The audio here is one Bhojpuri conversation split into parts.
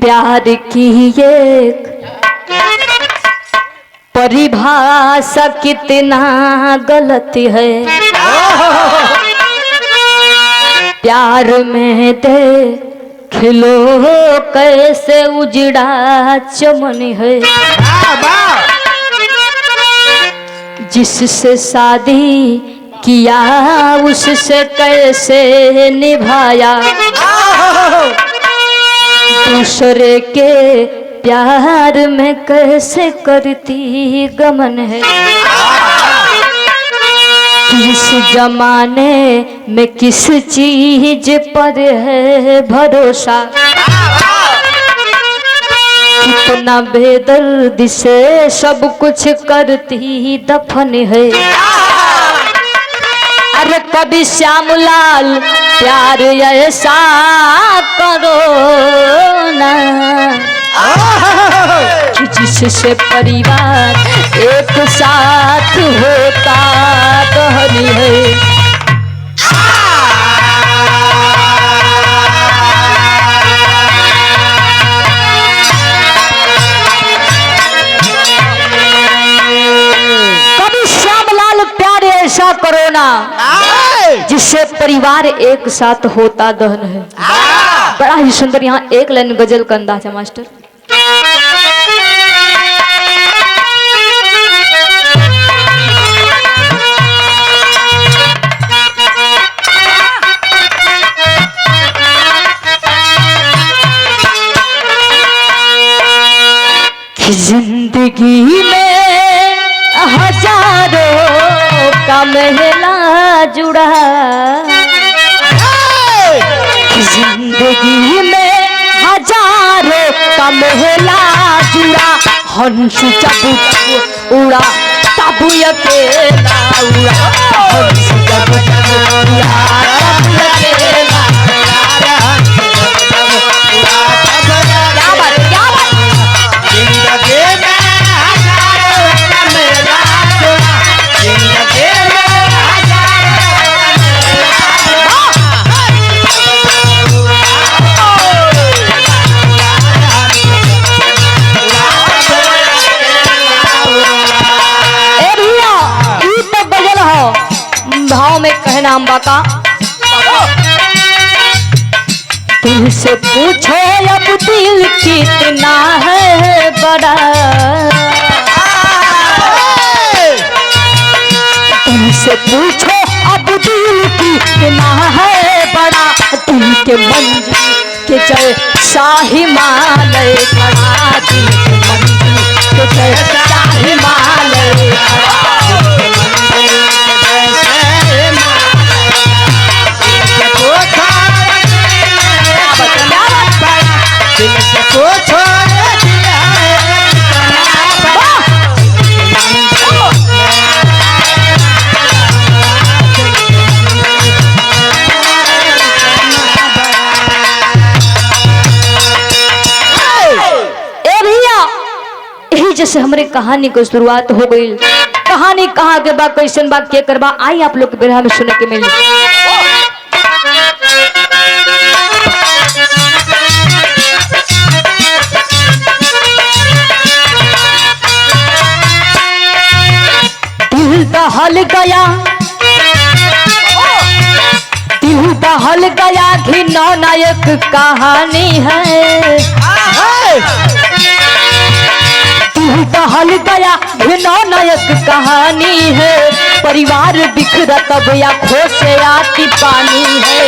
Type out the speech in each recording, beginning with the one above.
प्यार की ये परिभाषा कितना गलत है। प्यार में देख लो कैसे उजड़ा चमन है। जिससे शादी किया उससे कैसे निभाया। दूसरे के प्यार में कैसे करती गमन है। किस जमाने में किस चीज पर है भरोसा। कितना बेदर्दी से सब कुछ करती दफन है। अरे कभी श्यामलाल प्यार ऐसा करो ना कि जिससे परिवार एक साथ होता रहनी है। कभी श्यामलाल प्यार ऐसा करो ना जिससे परिवार एक साथ होता दहन है। बड़ा ही सुंदर यहाँ एक लाइन गजल का अंदाज है मास्टर। जिंदगी में हजारों का महला जुड़ा। जिंदगी में हजारों का महला जुड़ा। हंस जब उड़ा तब अकेला उड़ा। हंस जब उड़ा तब अकेला। भाव में कहना अम्बा का। तुमसे पूछो अब दिल कितना है बड़ा। तुमसे पूछो अब दिल कितना है बड़ा। दिल के मंजिल के जैसा हिमालय खड़ा। दिल के मंजिल के जैसा हिमालय खड़ा। जैसे हमारे कहानी को शुरुआत हो गई। कहानी कहाँ के बाद क्वेश्चन बात क्या करवा आई आप लोग के बिरहा में सुनने के मिली। दिल दहल गया, दिल दहल गया घिनौनायक कहानी है। दहल गया घिनौनायक कहानी है। परिवार बिखरा तब आँखों से आती पानी है।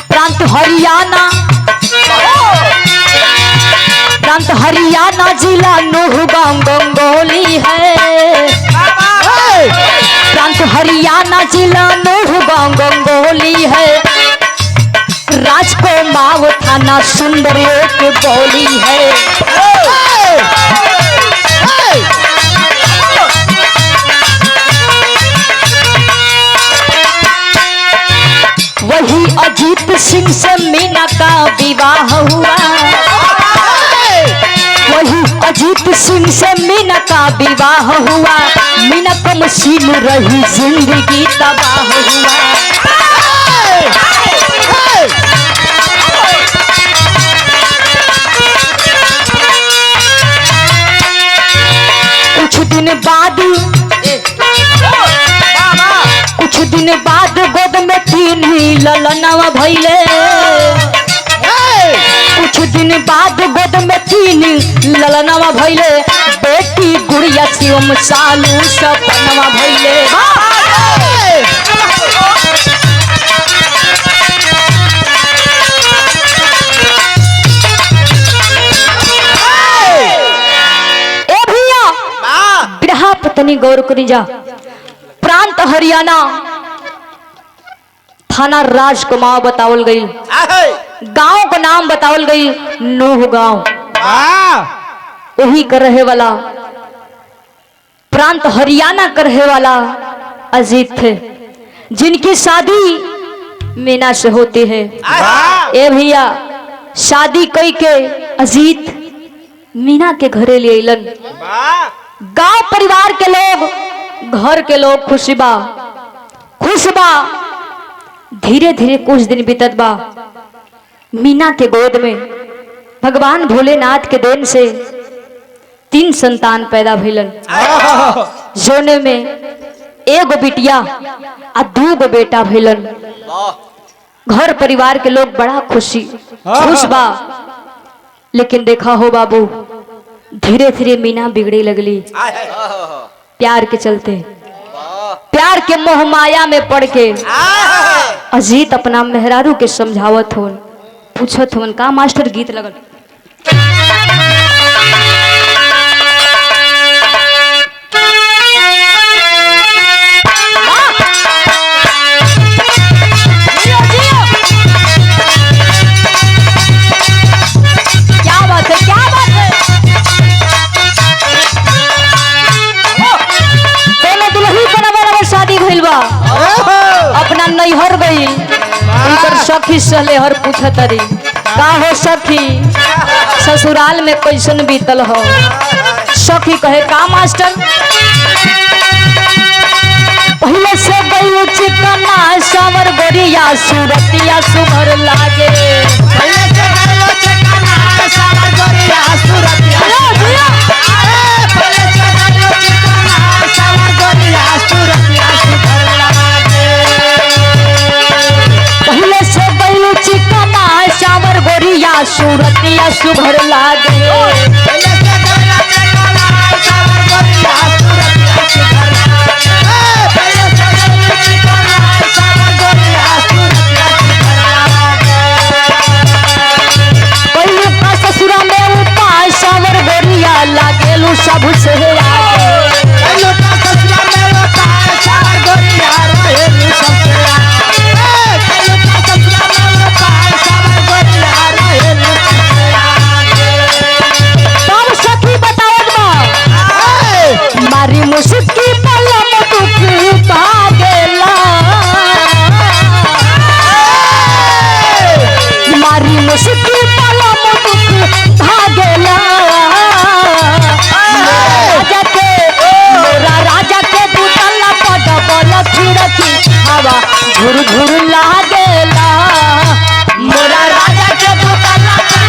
प्रांत हरियाणा, प्रांत हरियाणा जिला नूहगांव गंगोली है। प्रांत हरियाणा जिला नूहगांव गंगोली है। राजको माव थाना सुंदर एक बोली है। वही अजीत सिंह से मीना का विवाह हुआ। वही अजीत सिंह से मीना का विवाह हुआ, मीना कम सीन रही जिंदगी तबाह हुआ। कुछ दिन बाद गोद में तीन ही ललनवा भइले। कुछ दिन बाद गोद में तीन ललनवा भइले, बेटी गुड़िया शिवम सालू सपनवा भइले। पत्नी गौर करी जा। प्रांत हरियाणा, थाना राजकुमार बतावल गई, गांव का नाम बतावल गई नूह गांव। वही कर रहे वाला प्रांत हरियाणा कर रहे वाला अजीत थे, जिनकी शादी मीना से होती है। ए भैया, शादी कई के अजीत मीना के घरे ले अलन। गांव परिवार के लोग, घर के लोग खुश बा। धीरे धीरे कुछ दिन बीतत बा। मीना के गोद में भगवान भोलेनाथ के देन से 3 संतान पैदा भइलन। जोने में 1 बिटिया आ 2 बेटा भइलन। घर परिवार के लोग बड़ा खुश बा। लेकिन देखा हो बाबू, धीरे धीरे मीना बिगड़े लगली। प्यार के चलते, प्यार के मोह माया में पड़ के अजीत अपना मेहरारू के समझावत होन, पूछत होन का मास्टर गीत लगल। अपना नैहर गई, सखी सलेहर पूछतरी का हो सखी, ससुराल में कैसन बीतल हो। सखी कहे का मास्टर, पहले से गई चिकना सावर गोरिया सूरतिया सुभर लागे। पहले से गई चिकना सावर गोरिया सूरतिया सूरतिया सुभर लागे। पहले का ससुरा में उपाय सावर गोरिया लागेलू सब से झुर झुर लागेला मोरा राजा के दुकाना के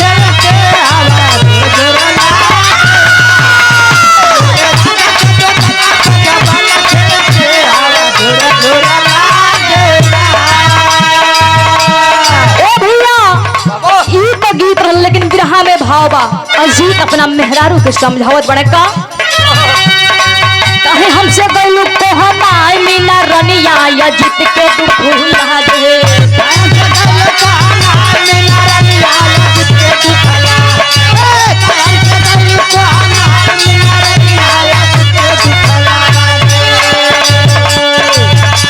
हवा झुर गीत रह, लेकिन बिरहा में भाव बा। अजीत अपना मेहरारू के समझावत बड़े का कहे हमसे गलू को हमाय मीना रनिया या जीत के दुख भुला दे।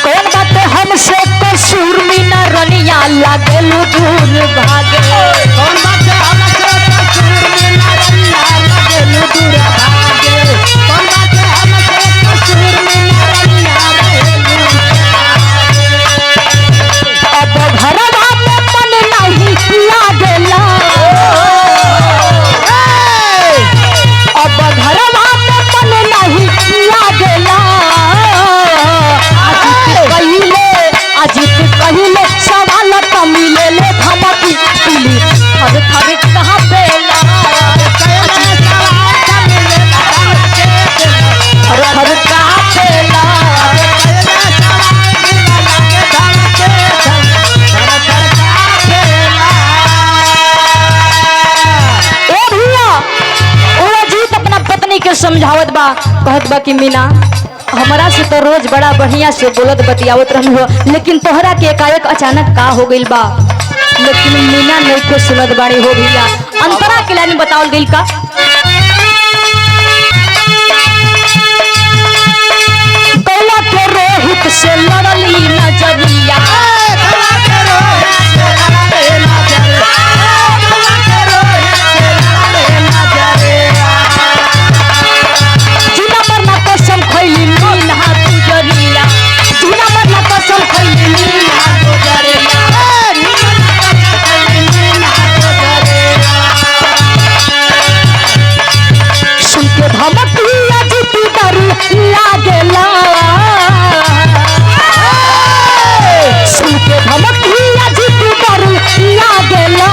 कौन बात हमसे कसूर मीना रनिया लागेलू दूर भागे। कौन बात हमसे कसूर मीना रनिया लागेलू दूर भागे। कौन बात अब घरवा में मन समझावत बा, कहत बा कि मीना हमारा से तो रोज बड़ा बढ़िया से बोलत बतियावत रहल हो, लेकिन तोहरा के एकाएक अचानक का हो गइल बा। लेकिन मीना नहीं के सुनत बाड़ी हो भैया। अंतरा के लाइन बतावल गइल का, गौवा के रोहित से लड़ली नजरिया, जीना मरना कसम खैली मीना गुजरिया, जीना मरना कसम खैली मीना गुजरिया। सुन के धमकिया जीती डर लागेला, सुन के धमकिया जीती डर लागेला।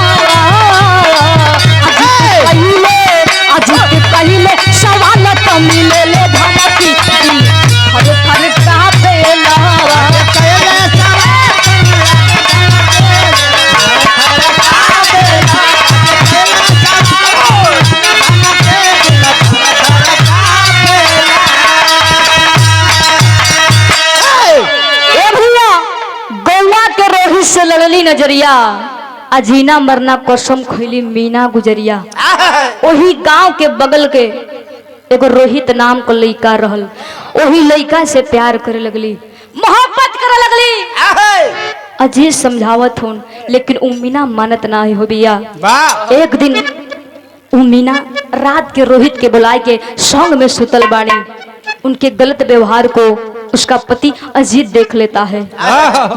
अजीत पहले सवाल तो मिले ले धमकी, हर थर कापेला। से लड़ली नजरिया, अजीना मरना कसम खैली मीना गुजरिया। वही गांव के बगल के एगो रोहित नाम को लड़का रहल, वही लड़का से प्यार करे लगली, मोहब्बत करे लगली। अजीत समझावत होन, लेकिन उ मीना मानत ना हो बिया। एक दिन उ मीना रात के रोहित के बुलाए के संग में सुतल बाणी। उनके गलत व्यवहार को उसका पति अजीत देख लेता है।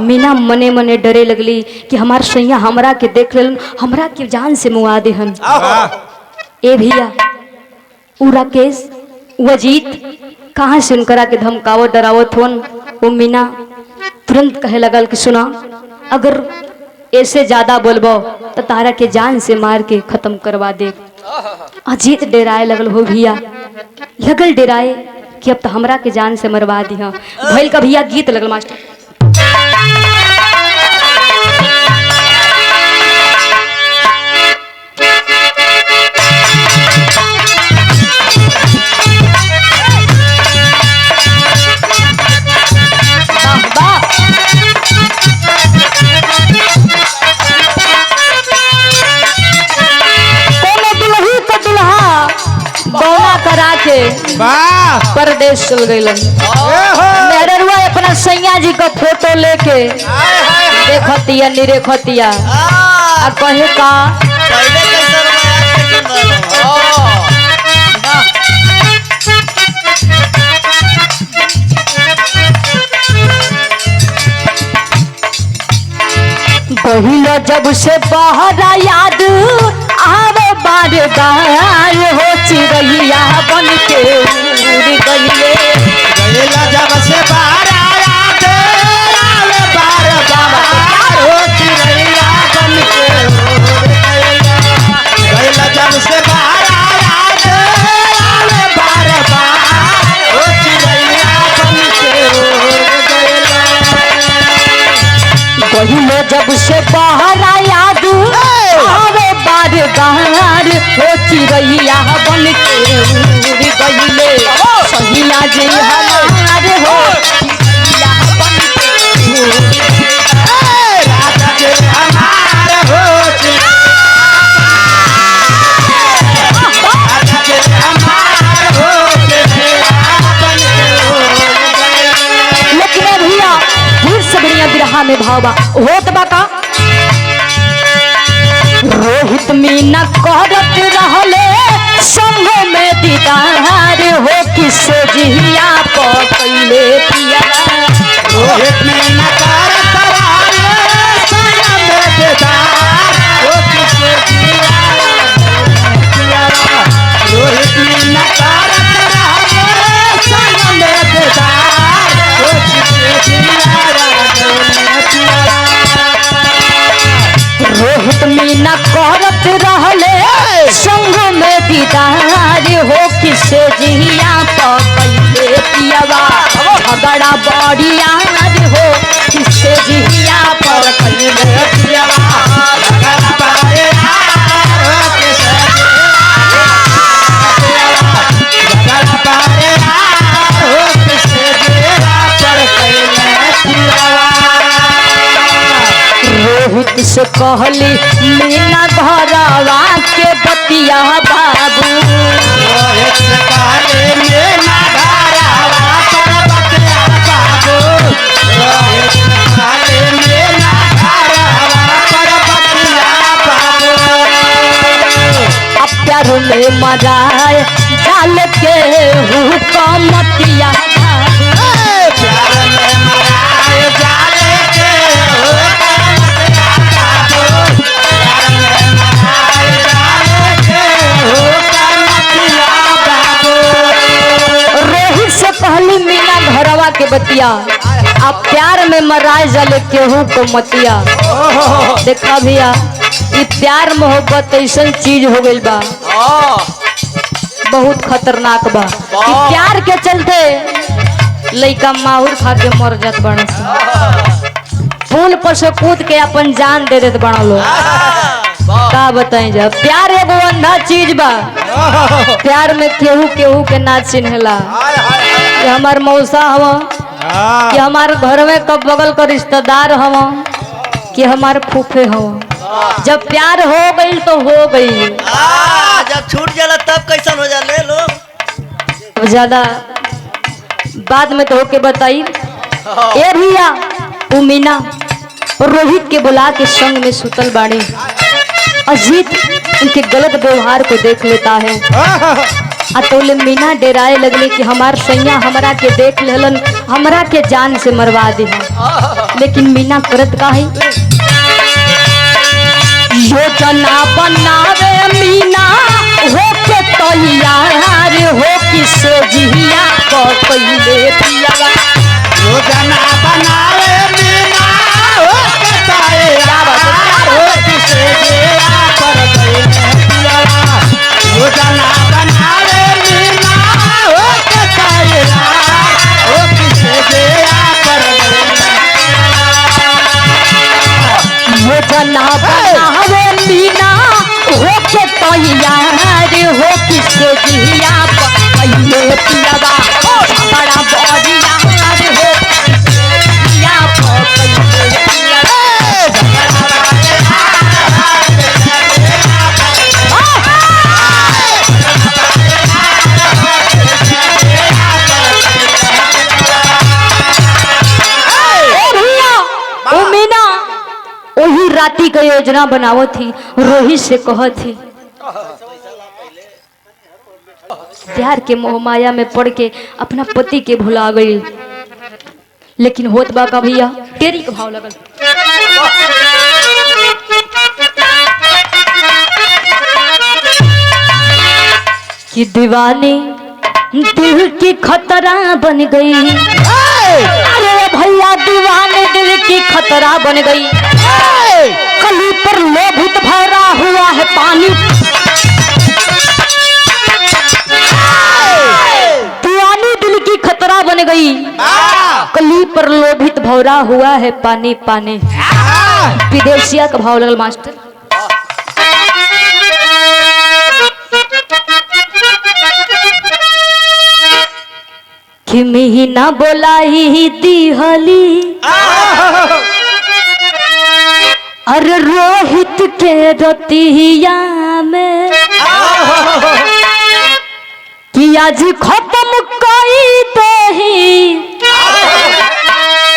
मीना मने मने डरे लगली कि हमार सैया हमरा के देख लेलन, हमरा के जान से मुआ देहन। ए भैया उ राकेश उ अजीत कहाँ से उनकरा के धमकावत डरावत होन। वो मीना तुरंत कहे लगल कि सुना, अगर ऐसे ज्यादा बोलबो तो तारा के जान से मार के खत्म करवा दे। अजीत डेराए लगल हो भैया, लगल डेराए कि अब तो हमरा के जान से मरवा दी। भैल का भैया गीत लगल मास्टर, परदेश चल गई। मेहरुआ अपना सैया जी का फोटो लेके देखतिया निरेखतिया, आ कहे का बहिलो जब से बहरा याद आवे बार बार हो, चिड़ैया बन के उड़ गइले। जब से बहरा याद आवे बार बार हो, चिड़ैया बन के उड़ गइले। जब से बहरा याद आवे बार बार हो, चिड़ैया बन के उड़ गइले। बहिलो जब से बहरा याद आवे बार बार हो, चिड़ैया बन के उड़ गइले। सहिया जी हमारे हो, चिड़ैया बन के उड़ गइले। राजा जी हमारे हो, राजा जी हमारे हो, चिड़ैया बन के उड़ गइले। लेकिन भैया फिर से बढ़िया बिरहा में भावा होत बा का, रोहित मीना करत रहले संग में दीदार हो, किसे जिया पकैले पिया। रोहित मीना करत रहले संग में दीदार हो, किसे जिया पिया। रोहित मीना करत रहले संग में दीदार हो, किसे जिया पिया। रोहित मीना करत रहले संग में दीदार हो, किसे जिया पकैले पियावा। झगड़ा बड़िया हो, किसे जिया पकैले पियावा। झगड़ा बड़िया हो, किसे जिया पियावा। झगड़ा से कहली मीना घरवा के बतिया बाबू। रोहित से कहली मीना घरवा पर बतिया बाबू। रोहित से कहली मीना घरवा पर बतिया बाबू। अब प्यार में मजाए जाल के हुकमतिया बाबू। प्यार में मराए जाले के हुकमतिया बाबू। प्यार में मराए जाले के हुकमतिया बाबू। रोहित से कहली मीना घरवा के बतिया अब प्यार में मराए जाले केहू को मतिया। देखा भैया ये प्यार मोहब्बत ऐसा चीज हो गई बा बहुत खतरनाक बा कि प्यार के चलते लइका माहौर खा के मर जात बन पुल पर से कूद के अपन जान दे देत बना लो। का बताई जा प्यार एगो अंधा चीज बा। प्यार में केहू केहू के ना चिन्हला कि हमार मौसा हवा कि हमारे घर में कब बगल का रिश्तेदार हवा कि हमारे फूफे हवा। जब प्यार हो गई तो हो गई। जब छूट जाला तब कैसन हो जा ले लो। अब ज्यादा बाद में तो होके बताई। ए भैया वो मीना और रोहित के बुला के संग में सुतल बाड़ी। अजीत उनके गलत व्यवहार को देख लेता है। अतोले मीना डेराए लगले कि हमार सैया हमरा के देख लेलन हमरा के जान से मरवा दी। लेकिन मीना करत का है योजना बनावे मीना हो के तैयार हो किसे जिया को पहले पियावा। योजना बनावे मीना हो के तैयार हो किसे जिया पर गई पियावा। योजना बनावे मीना हो के तैयार हो किसे जिया पर गई। योजना बनावे मीना हो के तैयार हो किसे जिया पहले पियावा। बड़ा बढ़िया हो जिया पहले पियावा। वही राती का योजना बनावो थी रोहित से कह थी प्यार के मोह माया में पड़ के अपना पति के भुला गई। लेकिन होत बा का भैया तेरी का भाव लगल कि दीवानी दिल की खतरा बन गई। अरे भैया दीवाने दिल की खतरा बन गई। कली पर लोभित भरा हुआ है पानी। दीवानी दिल की खतरा बन गई। कली पर लोभित भरा हुआ है पानी पानी। विदेशिया का भाव लगल मास्टर। कि मीना बोलाई दिहली अरे रोहित के रतिया में कि आज खत्म कई दही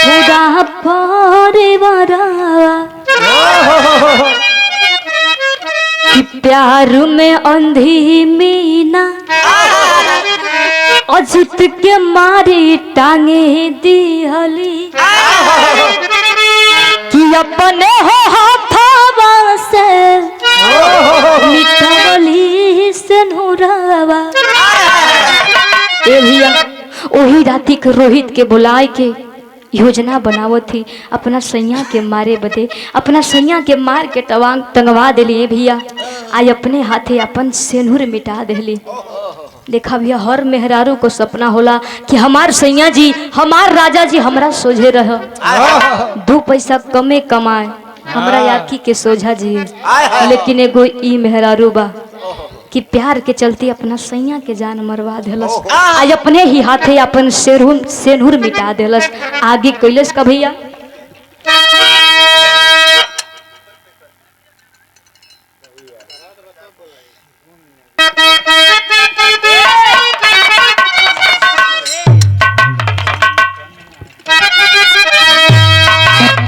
पूरा परिवार कि प्यार में अंधी मीना अजित के मारी टांगे दिहली कि अपने हो हाथवा से मिठवली से नूरावा। ए भैया वही राती के रोहित के बुलाए के योजना बनावत थी अपना सैया के मारे बदे। अपना सैया के मार के टंगवा दिली भैया। आज अपने हाथे अपन सेनुर मिटा दिली। देखा भैया हर मेहरारू को सपना होला कि हमार सैया जी हमार राजा जी हमरा सोझे रह। दो पैसा कमे कमाए हमरा आँखी के सोझा जी। लेकिन एगो ई मेहरारू बा कि प्यार के चलते अपना सैया के जान मरवा देलस। आज अपने ही हाथे अपन सेनुर मिटा देलस। आगे कैलस का भैया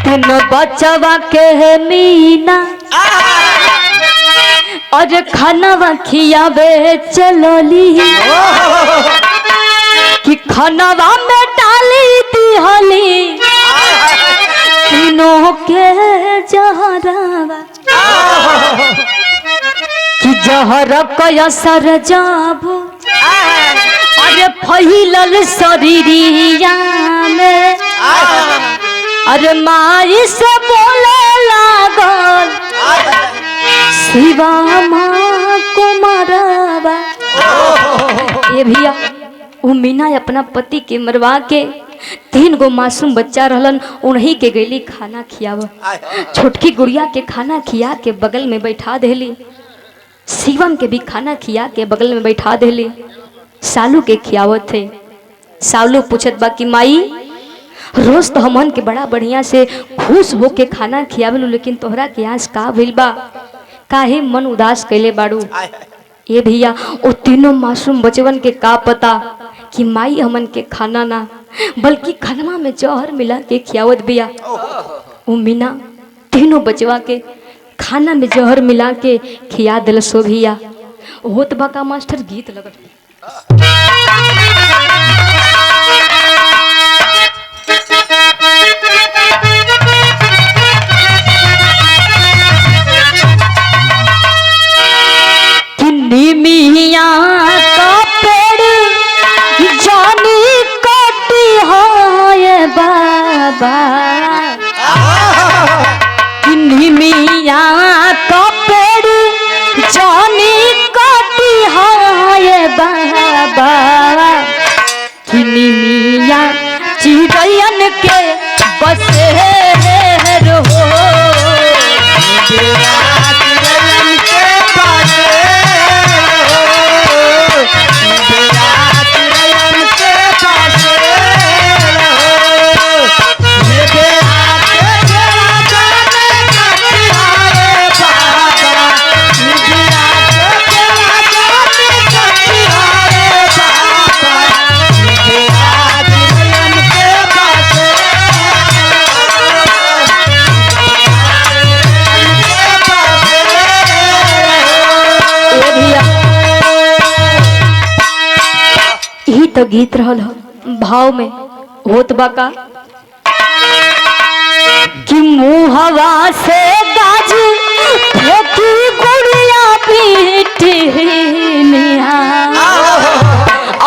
तीनों बचवा के है मीना और खाना खियावे चलोली कि खानवा में डाली दिहली तीनों के जहरवा कि जहर कया सर जाबो अरे फैलल शरीरिया में अरे माई से बोले लागल शिवा माँ को मरवा। ये भैया वो मीना अपना पति के मरवा के 3 गो मासूम बच्चा रहलन उन्हीं के गैली खाना खियाव। छोटकी गुड़िया के खाना खिया के बगल में बैठा देली, शिवम के भी खाना खिया के बगल में बैठा देली। सालू के खियावत थे। सालू पूछत बा कि माई रोज तो हमन के बड़ा बढ़िया से खुश हो के खाना खियावलू, लेकिन तोहरा के आज का भइल बा, काहे मन उदास कैले बाड़ू। ये भैया वो तीनों मासूम बचवन के का पता कि माई हमन के खाना ना बल्कि खाना में जहर मिला के खियावत बिया। वो मीना तीनों बचवा के खाना में जहर मिला के खिया दिल सो भैया। होत बा का मास्टर गीत लगत मिया का पेड़ जानी काटी है बाबा, मिया का पेड़ जानी काटी है बाबा, मिया चिड़ैयन के बसेर हो तो गीत रहल भाव में होत बाका कि मुहवा से गाज फेंकी गुड़िया पीटिया,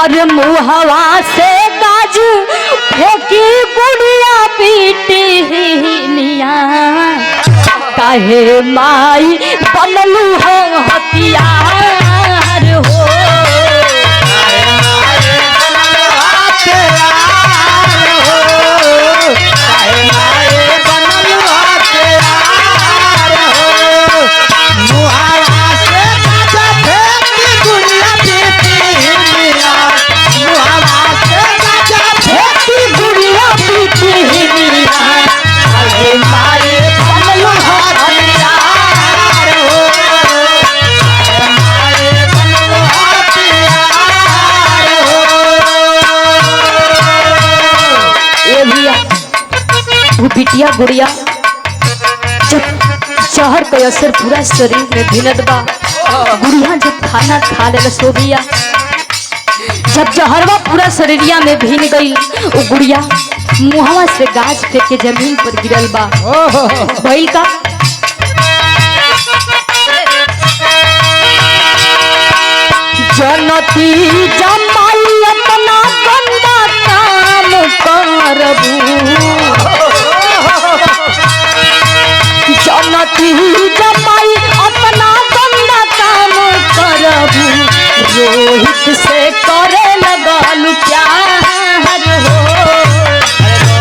और मुहवा से गाज फेंकी गुड़िया पीटिया, काहे माई बनलू हो हथियार हो। बिटिया गुड़िया जब जहर का असर पूरा शरीर में भिनत बा, गुड़िया जब खाना खा ले सो बिया, जब जहरवा पूरा शरीरिया में भिन गई, वो गुड़िया मुहवा से गाज फेंक के जमीन पर गिरल बा। भइल का जनती जमाई अपना गंदा काम करबू, जनती जमाई अपना गंदा काम करबू, रोहित से करे लगल प्यार हो,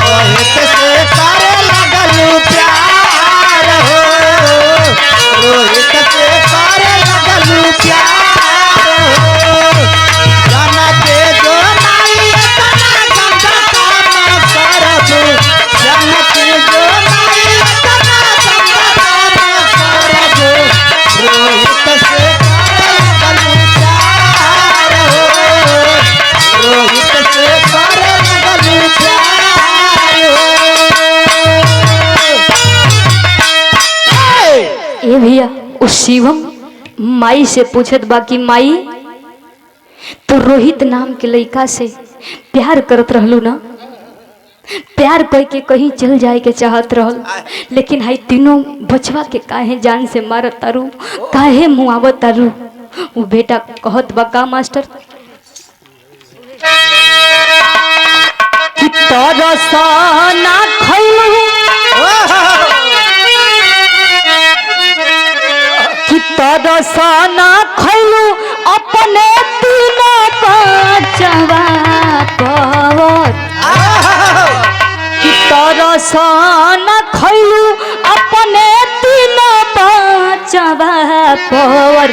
रोहित से करे लगल प्यार हो, रोहित से करे लगल प्यार हो, जनते जो नाई इतना गंदा काम करबू, जनते जो नाई इतना गंदा काम करबू, रोहित से कर लगलू प्यार हो, रोहित से कर लगलू प्यार हो। ए भैया उस शिवम माई से पूछत बा कि माई तो रोहित नाम के लड़का से प्यार करत रहलू ना, प्यार कह के कहीं चल जाए के चाहत रहल, लेकिन हाई तीनों बचवा के काहे जान से मारत तारू, काहे मुआवत तारू। वो बेटा कहत बा का मास्टर कि तरसना खइलू कि तरसना खइलू अपने तीनों बचवा पवत कि तरसना खइलू अपने तीनों बचवा पवर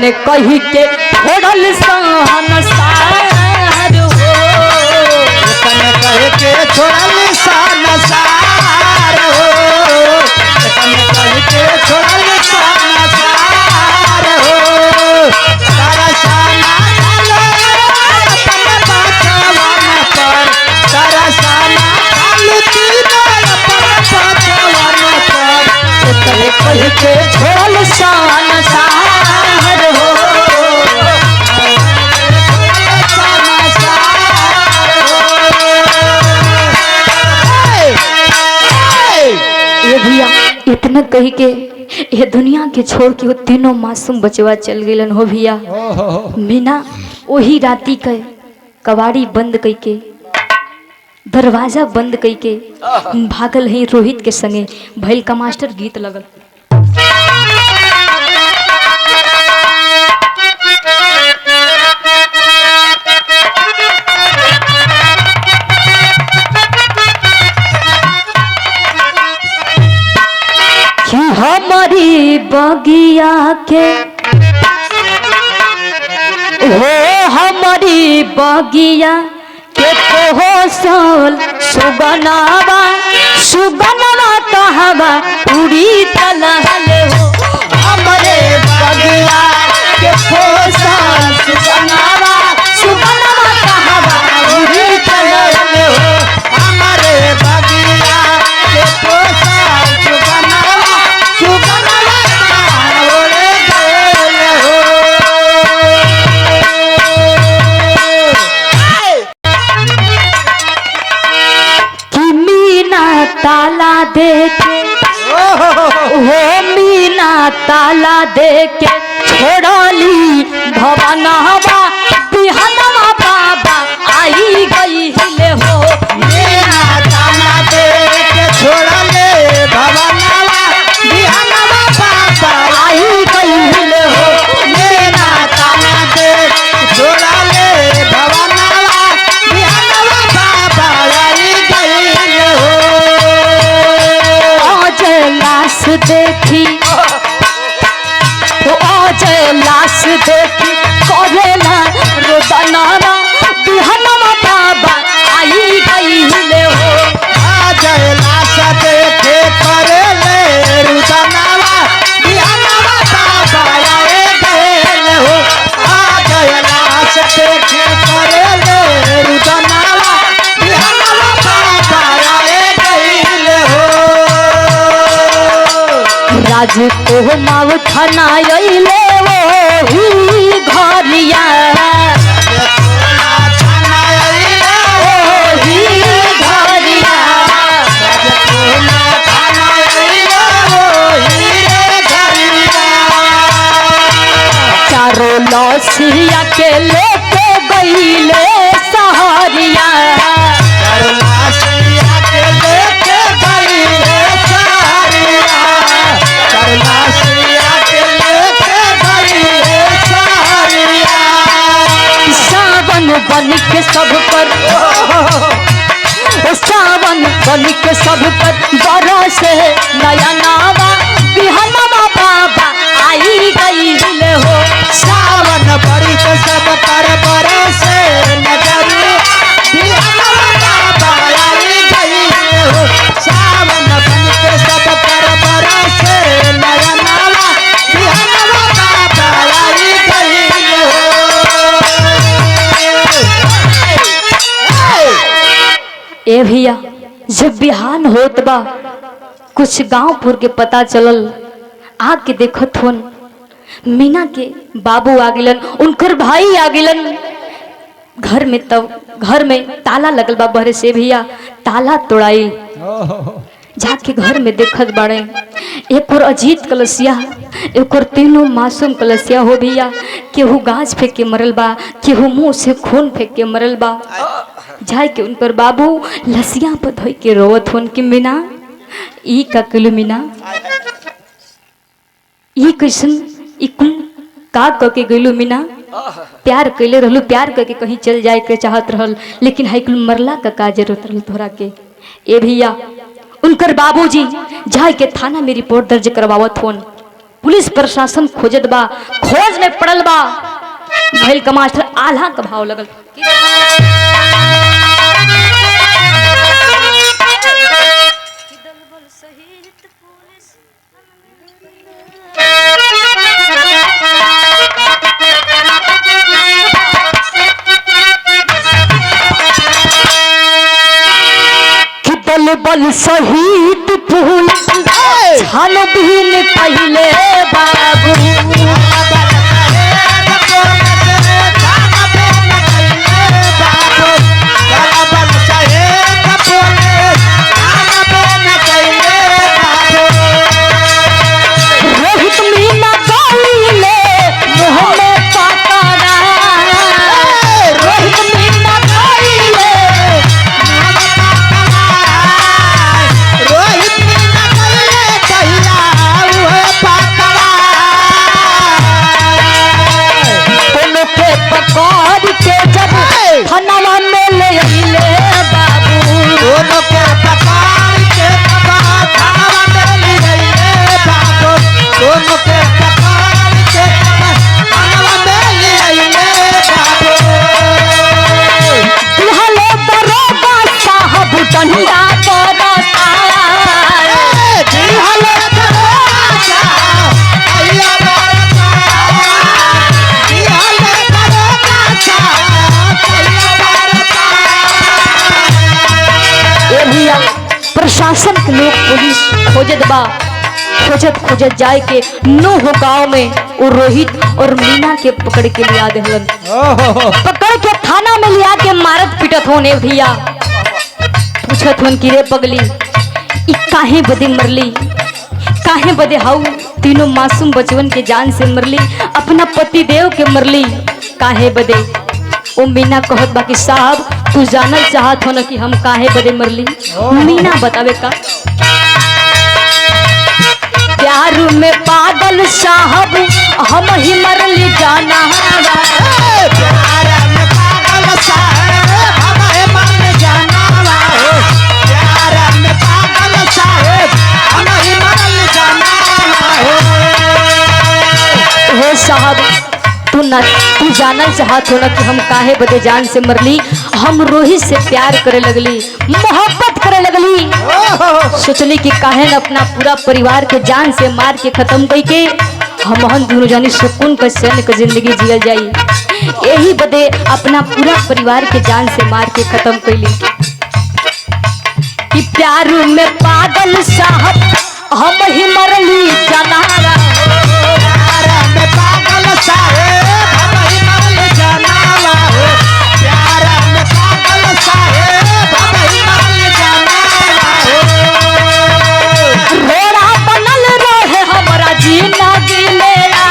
ने कही के छोड़ल संसार हो, तने कह के छोड़ल संसार हो, तने कह के छोड़ल संसार हो। तरसना खालो अपने बचवन पर, तरसना खालो तीनों अपने बचवन पर, तने कह के छोड़ल संसार हो। ये भैया इतना कही के ये दुनिया के छोड़ के वो तीनों मासूम बचवा चल गए हो भैया। मीना वही राती के कबाड़ी बंद कई के दरवाजा बंद कई के भागल है रोहित के संगे। भैल का मास्टर गीत लगल कि हमारी बगिया के हो हमारी बगिया के पोसल सुगनावा सुगनावा कहवा उड़ी तलहल हो। हमारे बगिया के पोसल सुगनावा सुगनावा कहवा उड़ी तलहल हो। हमारे बगिया के पोसल सुगनावा सुगनावा उड़े गए हो। कि मीना ताला देके हो मीना ताला देके छोड़ली भवनवा बिहनवा बाबा आई गई हिले हो। मीना ताला दे के छोड़ले भवनवा बिहनवा बाबा आई गई हिले हो। मीना ताला दे के छोड़ले भवनवा बिहनवा बाबा आई गई हो। आज लाश देखी तो आज लाश देखी करेला रोदनावा बिहनवा बाबा आई गई हिले हो। आज लाश देखे करेले रुदनावा बिहनवा बाबा आए गए हो। आज लाश देखे करेले रुदनावा बिहनवा बाबा आए गए हो। राज को माव थाना अइले ओही घरिया ओही घरिया चारों लौसिया के लेके गईले सहरिया सावन बन के सब पर सावन बन के सब पर बरस नया नावा बिहनवा बाबा आई गई हो। सावन बड़ी तो सब पर बरसे नजरी बिहनवा बाबा आई गई हो। सावन बन के सब पर बरसे नया नावा बिहनवा ए भैया जब बिहान होत बा कुछ गांवपुर के पता चलल, आके देखत होन मीना के बाबू आ गिलन, उनकर भाई आ गिलन घर में। तब घर में ताला लगल बा बहरे से भैया, ताला तोड़ाई। जाके घर में देखत बाड़े एक और अजीत कलसिया, एक और तीनों मासूम कलसिया हो भैया। केहू गाछ फेंक के मरल बा, केहू मुंह से खून फेंक के मरल बा। जाए के उन पर बाबू लसिया पर धोई के रोवत होन कि मीना ई का किलो मीना ई कैसन ई कुल का क के गइलू मीना, प्यार कैले रहलू, प्यार करके कहीं चल जाए के चाहत रहल, लेकिन हाइकुल मरला का जरूरत रहल तोहरा के। ए भैया उनकर बाबूजी जाए के थाना में रिपोर्ट दर्ज करवावत होन। पुलिस प्रशासन खोजत बा, खोज में पड़ल बा। भैल का मास्टर आल्हा का भाव लगल बल शहीद फूल छान बीन पहले बाबू रोहित मीना गईले मुँह में पकड़ा, रोहित मीना गईले पकड़ के जब थाना में ले अइले बाबू, दोनों के पकड़ के थाना में ले अइले बाबू, दोनों के पकड़ के थाना में ले अइले बाबू। दिहले दरोगा साहब डंडा बरसा, दिहले दरोगा साहब अइया बरसा, दिहले दरोगा साहब अइया बरसा। ए भैया प्रशासन के लोग पुलिस खोजत बा, खोजत खोजत जाए के नूह गांव में वो रोहित और मीना के पकड़ के लिया देहलन। पकड़ के थाना में लिया के मारत पिटत होने भैया। पूछत होन कि रे पगली ई काहे बदे मरली, काहे बदे हाउ तीनों मासूम बचवन के जान से मरली, अपना पति देव के मरली काहे बदे। ओ मीना कहत बाकी साहब तू जानल चाहत हो न कि हम काहे बदे मरली। मीना बतावे का प्यार में पागल साहब हम ही मरली जाना, प्यार में पागल साहब हम ही मर जाना हो, प्यार में पागल साहब हम ही मर जाना हो साहब तू जानल चाहत हो न कि हम काहे बदे जान से मरली। हम रोहित से प्यार करे लगली, मोहब्बत करे लगली, सोचली कि काहे न अपना पूरा परिवार के जान से मार के खत्म करके हम दोनों जानी सुकून का सैन्य का जिंदगी जियल जाई। यही बदे अपना पूरा परिवार के जान से मार के खत्म कैली। कि प्यार में पागल साहब हम ही मरली जाना, प्यार में पागल साहब हम ही मर जाना हो, प्यार में पागल साहब हम ही मर जाना हो। रोड़ा बनल रहे हमारा जिंदगी मेरा,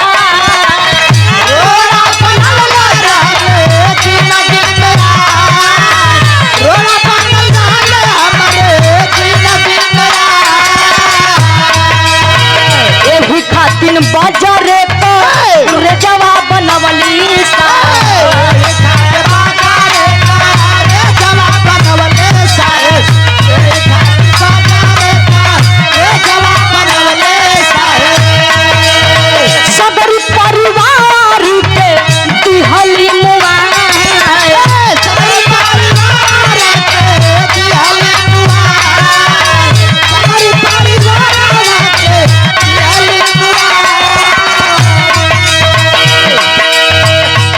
रोड़ा बनल रहे जिंदगी मेरा, रोड़ा बनल रहे हमारे जिंदगी मेरा। एही खातिन बाजारे पर रे जवाब बनवली सा, सबरी परिवार के दिहली मुआए,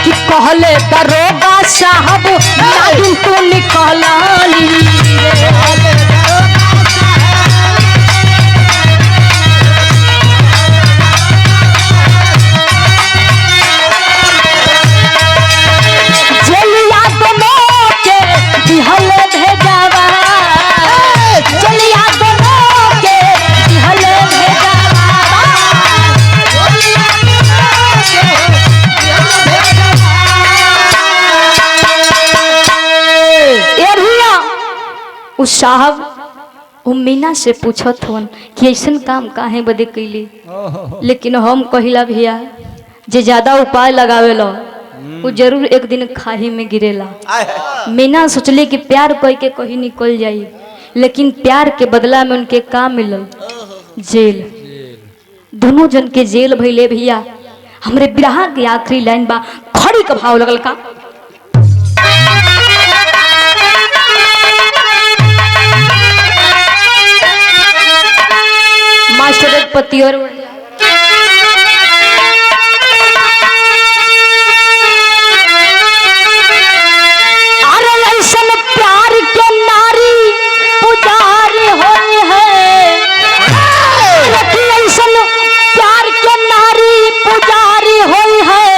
कि कहले दरोगा साहब नागिन तू निकलली रे, उस साहब वो मीना से पूछत हवन कि ऐसा काम काहे बदे कैली। लेकिन हम कहिला भैया जे ज्यादा उपाय लगावेला वो जरूर एक दिन खाही में गिरेला। मीना सोचले कि प्यार कह के कहीं निकल जाई, लेकिन प्यार के बदला में उनके का मिलल? जेल। दोनों जन के जेल भइले भैया। हमरे बिरहा के आखिरी लाइन बा, खड़ी का भाव लगल का मास्टर एक पति और प्यार के नारी पुजारी होई है, प्यार के नारी पुजारी होई है,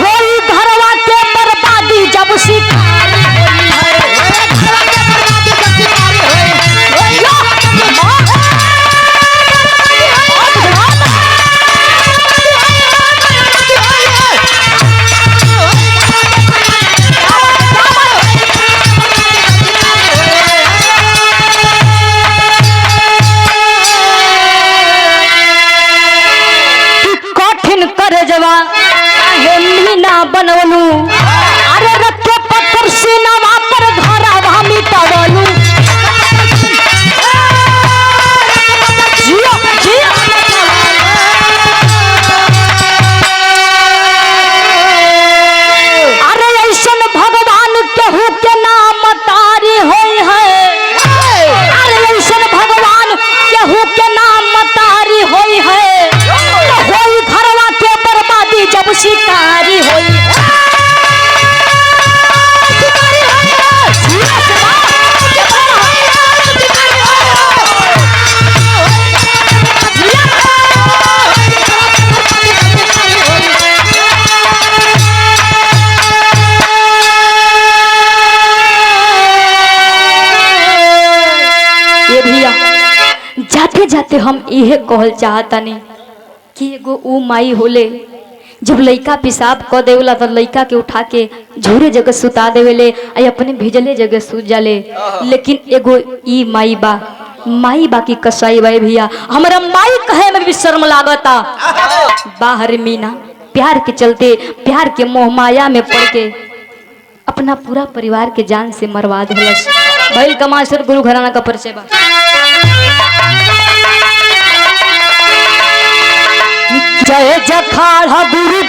होई घरवा के बर्बादी जब शिकारी होई है। बनवलू अरे रखे पत्थर से नवा पर घरा भामी तड़लू। अरे ऐसन भगवान केहू के नाम तारी होई है, अरे ऐसन भगवान केहू के नाम तारी होई है, होई घरवा के बर्बादी जब शिकारी होई। जाते जाते हम यह कहल चाहतानी कि एगो ऊ माई होले जब लइका पेशाब क देवला तो लइका के उठा के झूरे जगह सुता देवेले आ अपने भेजले जगह सूत जाले। लेकिन एगो ई माई बाकी कसाई बाई भैया हमारा माई कहे में भी शर्म लागता। बाहर मीना प्यार के चलते प्यार के मोह माया में पड़ के अपना पूरा परिवार के जान से मरवा दिलस। भइल कमासर गुरु घराना का परिचय बा। जय जखाड़ गुरु